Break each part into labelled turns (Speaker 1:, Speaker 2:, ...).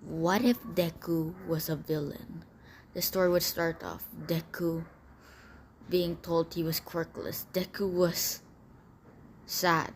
Speaker 1: What if Deku was a villain? The story would start off Deku being told he was quirkless. Deku was sad.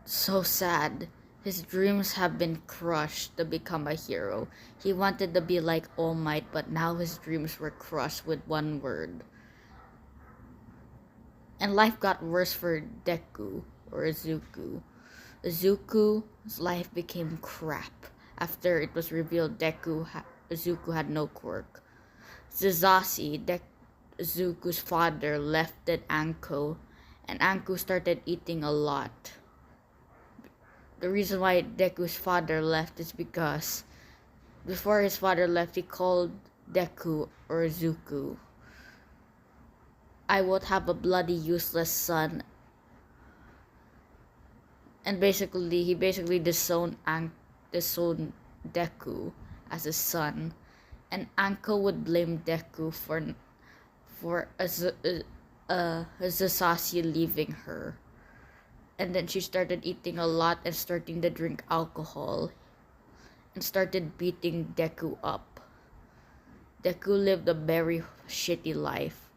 Speaker 1: So sad. His dreams have been crushed to become a hero. He wanted to be like All Might, but now his dreams were crushed with one word. And life got worse for Deku, or Izuku. Izuku's life became crap after it was revealed Izuku had no quirk. Zizashi, Izuku's father, left at Anko, and Anko started eating a lot. The reason why Deku's father left is because before his father left, he called Deku or Izuku, "I won't have a bloody useless son." And he basically disowned Deku as his son, and Anko would blame Deku for Azasashi leaving her. And then she started eating a lot and starting to drink alcohol and started beating Deku up. Deku lived a very shitty life,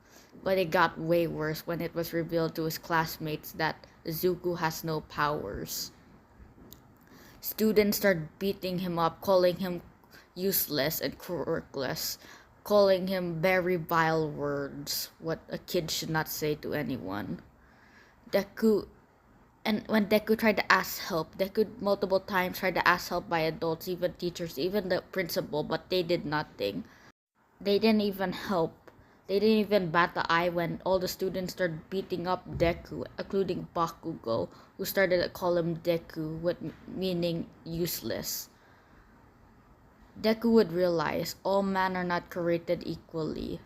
Speaker 1: but it got way worse when it was revealed to his classmates that Izuku has no powers. Students started beating him up, calling him useless and quirkless, calling him very vile words, what a kid should not say to anyone. And when Deku tried to ask help, Deku multiple times tried to ask help by adults, even teachers, even the principal, but they did nothing. They didn't even help. They didn't even bat the eye when all the students started beating up Deku, including Bakugo, who started to call him Deku, meaning useless. Deku would realize all men are not created equally.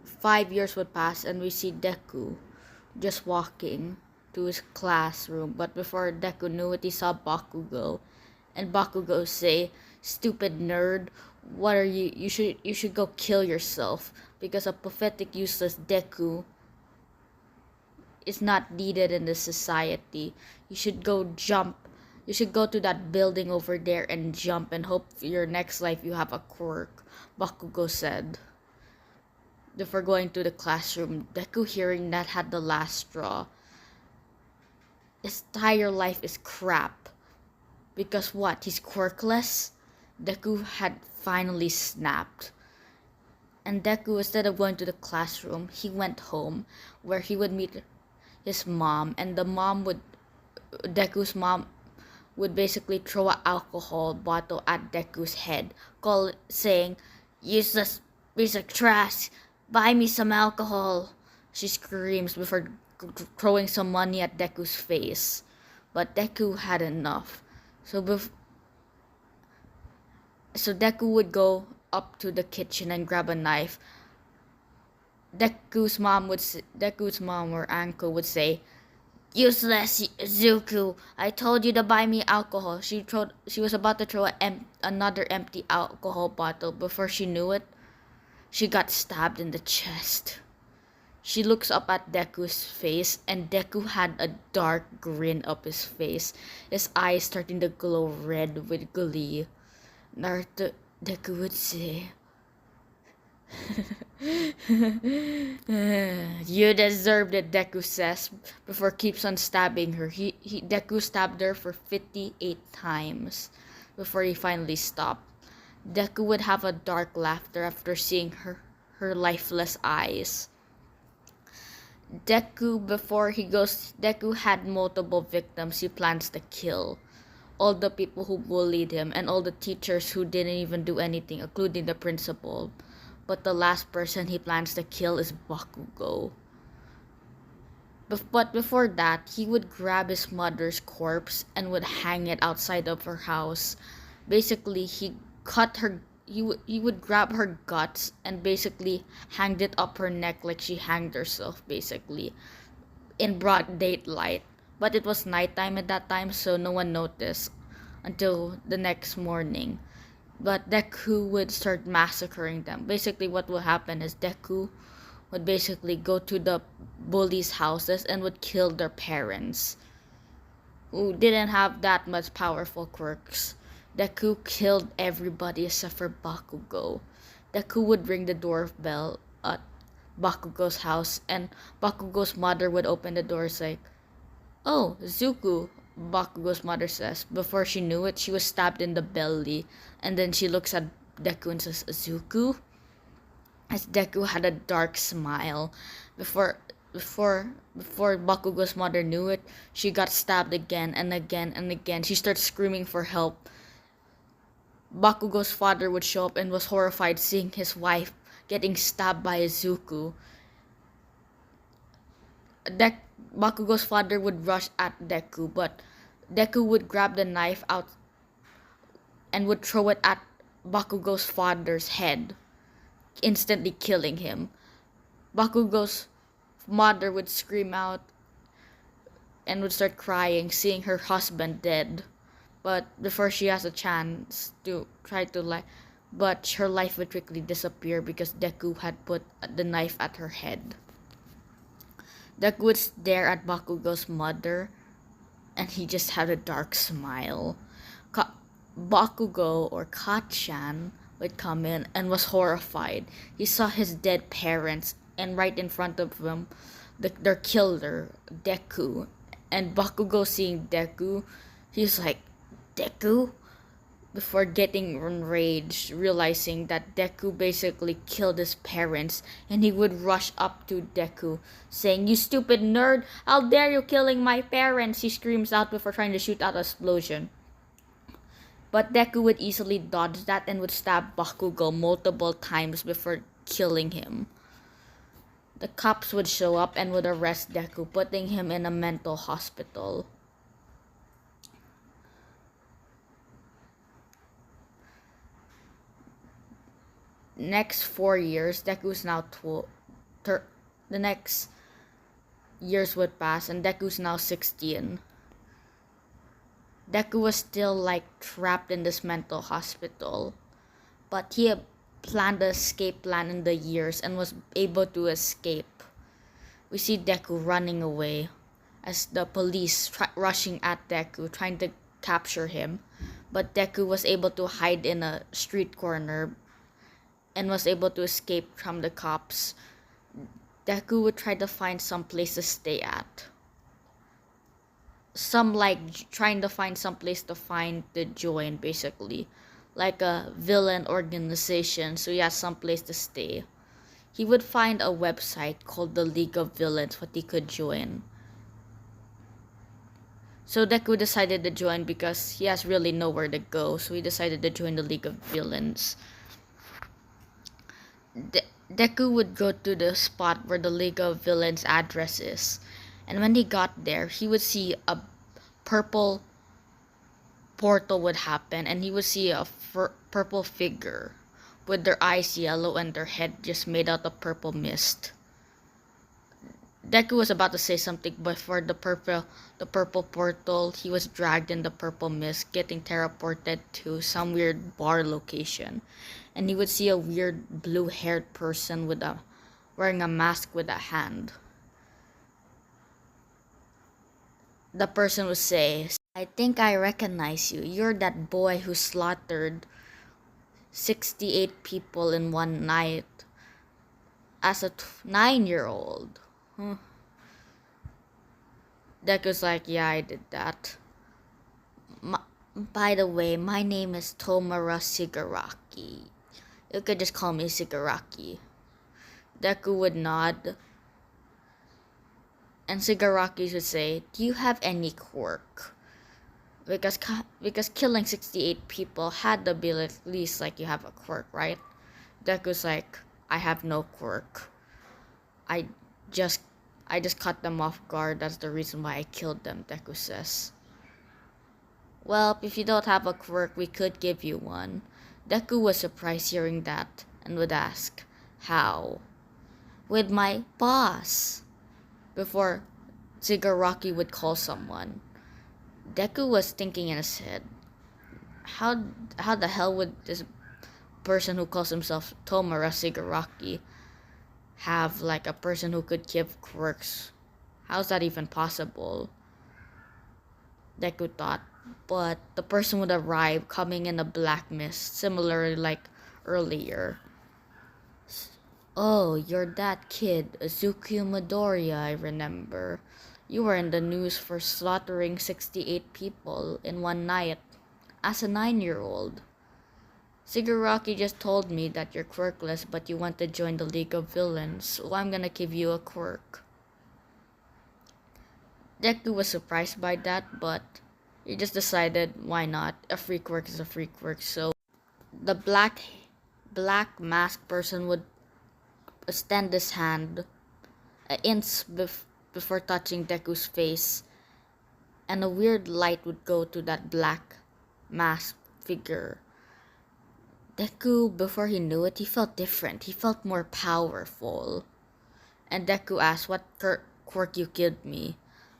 Speaker 1: 5 years would pass and we see Deku just walking to his classroom, but before Deku knew it, he saw Bakugo, and Bakugo say, "Stupid nerd, what are you? You should go kill yourself because a pathetic, useless Deku is not needed in this society. You should go jump. You should go to that building over there and jump and hope for your next life you have a quirk," Bakugo said. Before going to the classroom, Deku, hearing that, had the last straw. His entire life is crap. Because what? He's quirkless? Deku had finally snapped. And Deku, instead of going to the classroom, he went home where he would meet his mom, and Deku's mom would basically throw an alcohol bottle at Deku's head, saying, "Useless piece of trash, buy me some alcohol," she screams before throwing some money at Deku's face. But Deku had enough. So Deku would go up to the kitchen and grab a knife. Deku's mom or Anko would say, "Useless Zuku, I told you to buy me alcohol." She was about to throw another empty alcohol bottle. Before she knew it, she got stabbed in the chest. She looks up at Deku's face, and Deku had a dark grin up his face, his eyes starting to glow red with glee. Deku would say, "You deserved it," Deku says, before keeps on stabbing her. Deku stabbed her for 58 times before he finally stopped. Deku would have a dark laughter after seeing her lifeless eyes. Deku had multiple victims he plans to kill. All the people who bullied him and all the teachers who didn't even do anything, including the principal. But the last person he plans to kill is Bakugo. But before that, he would grab his mother's corpse and would hang it outside of her house. Basically, he would grab her guts and basically hanged it up her neck like she hanged herself, basically, in broad daylight. But it was nighttime at that time, so no one noticed until the next morning. But Deku would start massacring them. Basically, what will happen is Deku would basically go to the bullies' houses and would kill their parents, who didn't have that much powerful quirks. Deku killed everybody except for Bakugo. Deku would ring the doorbell at Bakugo's house, and Bakugo's mother would open the doors like, "Oh, Zuko," Bakugo's mother says. Before she knew it, she was stabbed in the belly, and then she looks at Deku and says, "Zuko?" As Deku had a dark smile. Before before Bakugo's mother knew it, she got stabbed again and again and again. She started screaming for help. Bakugo's father would show up and was horrified seeing his wife getting stabbed by Izuku. Bakugo's father would rush at Deku, but Deku would grab the knife out and would throw it at Bakugo's father's head, instantly killing him. Bakugo's mother would scream out and would start crying, seeing her husband dead. But before she has a chance to try to but her life would quickly disappear because Deku had put the knife at her head. Deku would stare at Bakugo's mother, and he just had a dark smile. Bakugo, or Kachan, would come in and was horrified. He saw his dead parents, and right in front of him, their killer, Deku. And Bakugo seeing Deku, he's like, "Deku?" Before getting enraged, realizing that Deku basically killed his parents, and he would rush up to Deku, saying, "You stupid nerd, how dare you killing my parents!" He screams out before trying to shoot out an explosion. But Deku would easily dodge that and would stab Bakugo multiple times before killing him. The cops would show up and would arrest Deku, putting him in a mental hospital. Next 4 years, Deku's now 12. The next years would pass, and Deku's now 16. Deku was still trapped in this mental hospital, but he had planned an escape plan in the years and was able to escape. We see Deku running away as the police rushing at Deku, trying to capture him, but Deku was able to hide in a street corner and was able to escape from the cops. Deku would try to find some place to stay at. Trying to find some place to join, basically. Like a villain organization, so he has some place to stay. He would find a website called the League of Villains, what he could join. So Deku decided to join because he has really nowhere to go, so he decided to join the League of Villains. Deku would go to the spot where the League of Villains address is, and when he got there, he would see a purple portal would happen, and he would see a purple figure with their eyes yellow and their head just made out of purple mist. Deku was about to say something before the purple portal, he was dragged in the purple mist, getting teleported to some weird bar location. And he would see a weird blue-haired person wearing a mask with a hand. The person would say, "I think I recognize you. You're that boy who slaughtered 68 people in one night as a 9-year-old. Deku's like, "Yeah, I did that. By the way, my name is Tomura Shigaraki. You could just call me Shigaraki." Deku would nod, and Shigaraki would say, "Do you have any quirk?" Because killing 68 people had to be at least you have a quirk, right? Deku's like, "I have no quirk. I just caught them off guard. That's the reason why I killed them," Deku says. "Well, if you don't have a quirk, we could give you one." Deku was surprised hearing that and would ask, "How?" "With my boss," before Shigaraki would call someone. Deku was thinking in his head, how the hell would this person who calls himself Tomura Shigaraki have a person who could give quirks? How's that even possible? Deku thought. but the person would arrive coming in a black mist, similar like earlier. Oh, you're that kid, Azuki Midoriya, I remember. You were in the news for slaughtering 68 people in one night as a 9-year-old. Shigaraki just told me that you're quirkless but you want to join the League of Villains, so I'm gonna give you a quirk. Deku was surprised by that, but he just decided why not. A free quirk is a free quirk. So the black mask person would extend his hand an inch before touching Deku's face, and a weird light would go to that black mask figure. Deku, before he knew it, he felt different. He felt more powerful. And Deku asked, "What quirk you give me?"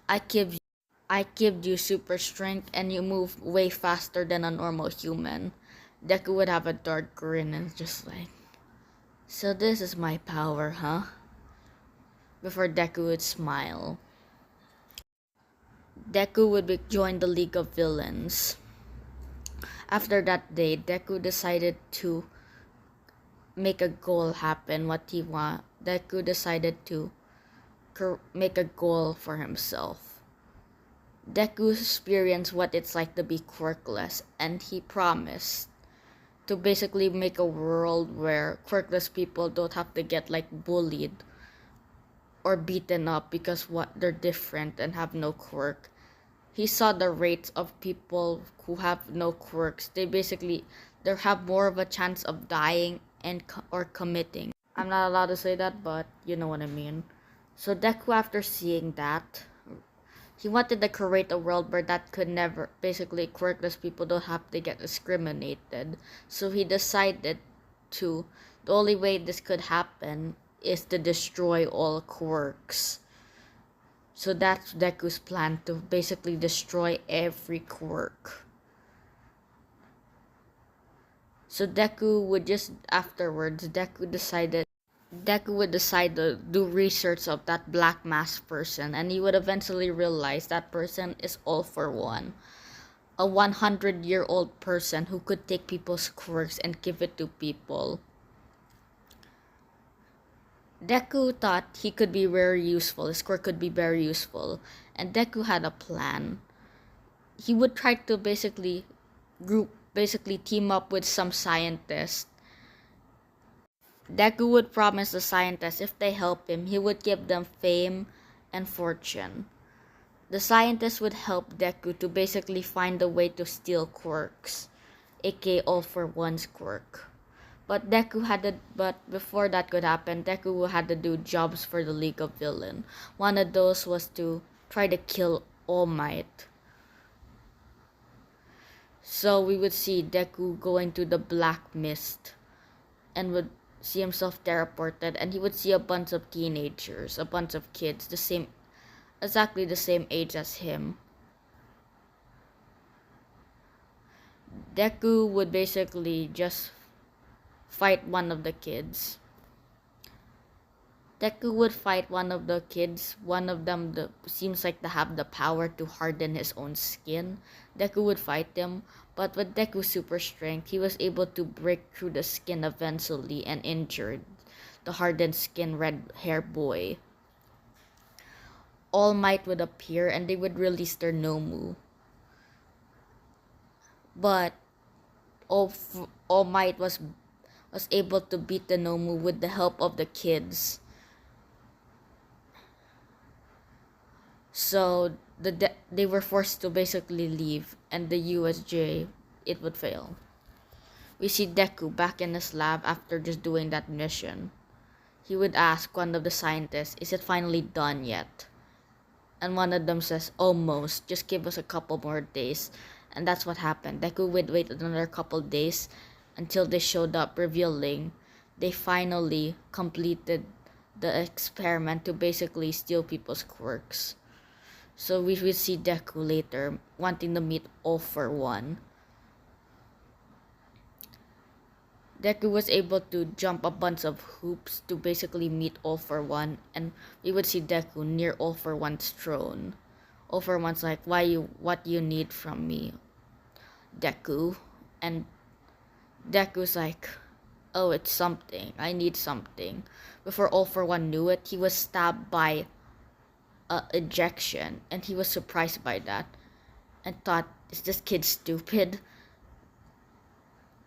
Speaker 1: I give you super strength and you move way faster than a normal human." Deku would have a dark grin and just like, "So this is my power, huh?" Before Deku would smile. Deku would join the League of Villains. After that day, Deku decided to make a goal happen. Deku decided to make a goal for himself. Deku experienced what it's like to be quirkless, and he promised to basically make a world where quirkless people don't have to get like bullied or beaten up because they're different and have no quirk. He saw the rates of people who have no quirks. They have more of a chance of dying or committing. I'm not allowed to say that, but you know what I mean. So Deku, after seeing that, he wanted to create a world where that could never, basically quirkless people don't have to get discriminated. So he decided the only way this could happen is to destroy all quirks. So that's Deku's plan, to basically destroy every quirk. So Deku would decide to do research of that black mask person, and he would eventually realize that person is all for one. A 100-year-old person who could take people's quirks and give it to people. Deku thought he could be very useful, his quirk could be very useful, and Deku had a plan. He would try to basically team up with some scientists. Deku would promise the scientists if they help him, he would give them fame and fortune. The scientists would help Deku to basically find a way to steal quirks, aka All for One's quirk. But before that could happen, Deku had to do jobs for the League of Villains. One of those was to try to kill All Might. So we would see Deku go into the black mist and would see himself teleported, and he would see a bunch of teenagers, a bunch of kids, exactly the same age as him. Deku would basically just fight one of the kids. Deku would fight one of the kids. One of them seems like to have the power to harden his own skin. Deku would fight him, but with Deku's super strength, he was able to break through the skin eventually and injured the hardened skin red hair boy. All Might would appear and they would release their Nomu. But All Might was able to beat the Nomu with the help of the kids. So they were forced to basically leave, and the USJ, it would fail. We see Deku back in his lab after just doing that mission. He would ask one of the scientists, "Is it finally done yet?" And one of them says, "Almost, just give us a couple more days." And that's what happened. Deku would wait another couple days until they showed up, revealing they finally completed the experiment to basically steal people's quirks. So we will see Deku later wanting to meet All for One. Deku was able to jump a bunch of hoops to basically meet All for One, and we would see Deku near All for One's throne. All for One's like, what you need from me, Deku? And Deku's like, oh, it's something. I need something. Before All for One knew it, he was stabbed by a ejection, and he was surprised by that and thought, is this kid stupid?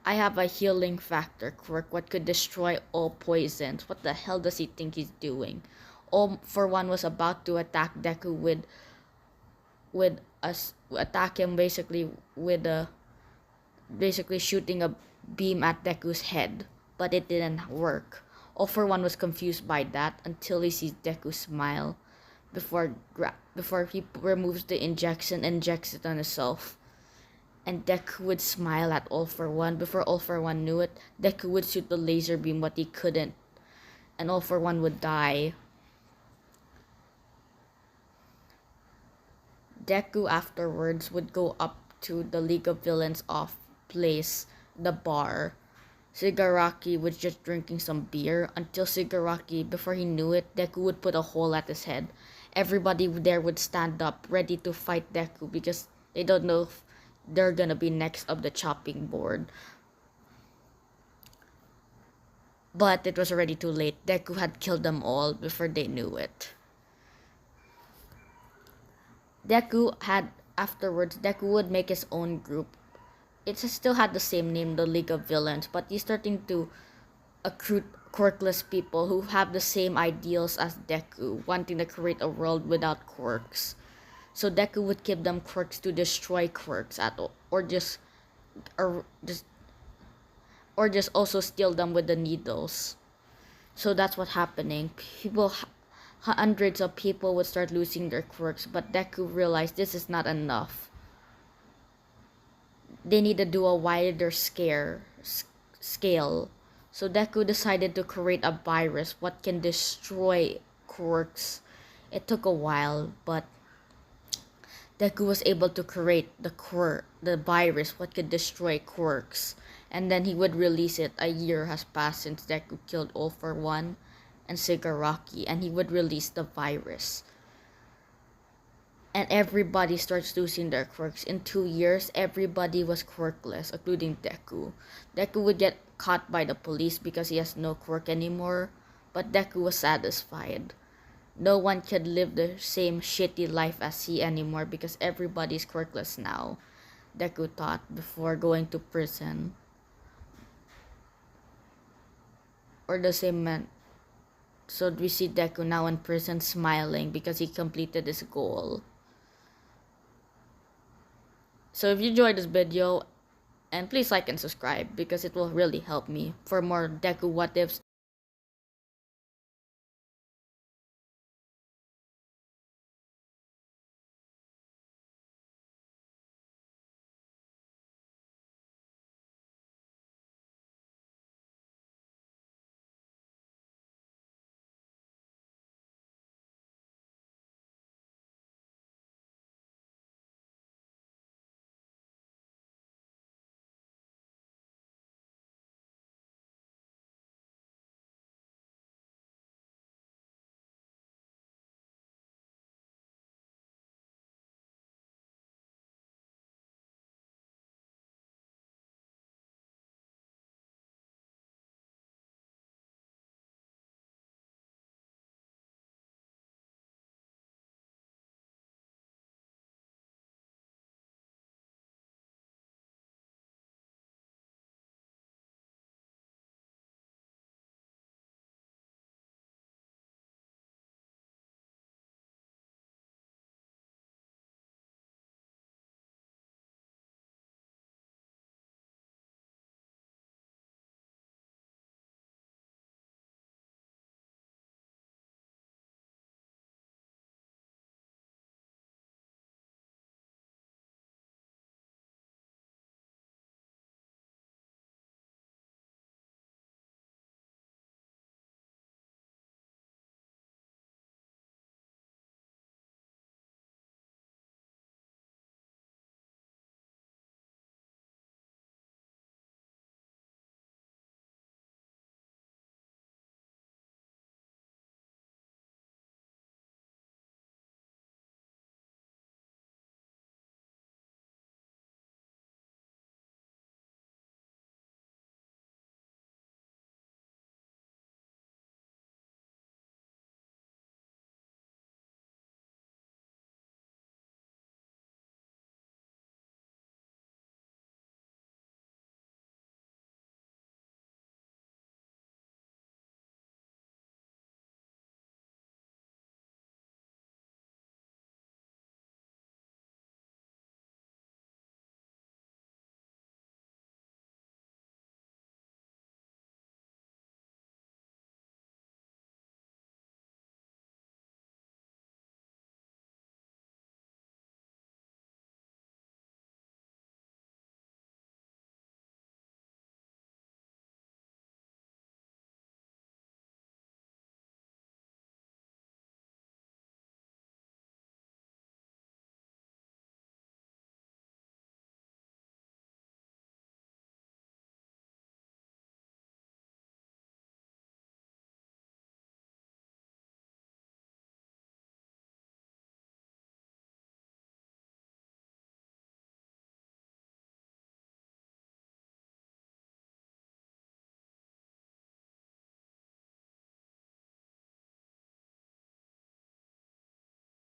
Speaker 1: I have a healing factor quirk what could destroy all poisons. What the hell does he think he's doing? All for One was about to attack Deku with us attack him basically shooting a beam at Deku's head, but it didn't work. All for One was confused by that until he sees Deku smile before he removes the injection and injects it on himself. And Deku would smile at All for One. Before All for One knew it, Deku would shoot the laser beam, but he couldn't, and All for One would die. Deku afterwards would go up to the League of Villains off place, the bar. Shigaraki was just drinking some beer until Shigaraki, before he knew it, Deku would put a hole at his head. Everybody there would stand up, ready to fight Deku because they don't know if they're gonna be next of the chopping board. But it was already too late. Deku had killed them all before they knew it. Deku would make his own group. It still had the same name, the League of Villains, but he's starting to recruit quirkless people who have the same ideals as Deku, wanting to create a world without quirks. So Deku would give them quirks to destroy quirks at all, or just also steal them with the needles. So that's what's happening. Hundreds of people would start losing their quirks, but Deku realized this is not enough. They need to do a wider scale. So Deku decided to create a virus what can destroy quirks. It took a while, but Deku was able to create the virus what could destroy quirks. And then he would release it. A year has passed since Deku killed All for One and Shigaraki, and he would release the virus. And everybody starts losing their quirks. In 2 years, everybody was quirkless, including Deku. Deku would get caught by the police because he has no quirk anymore, but Deku was satisfied. No one could live the same shitty life as he anymore because everybody's quirkless now, Deku thought before going to prison. Or the same man. So we see Deku now in prison smiling because he completed his goal. So if you enjoyed this video, and please like and subscribe because it will really help me for more Deku what ifs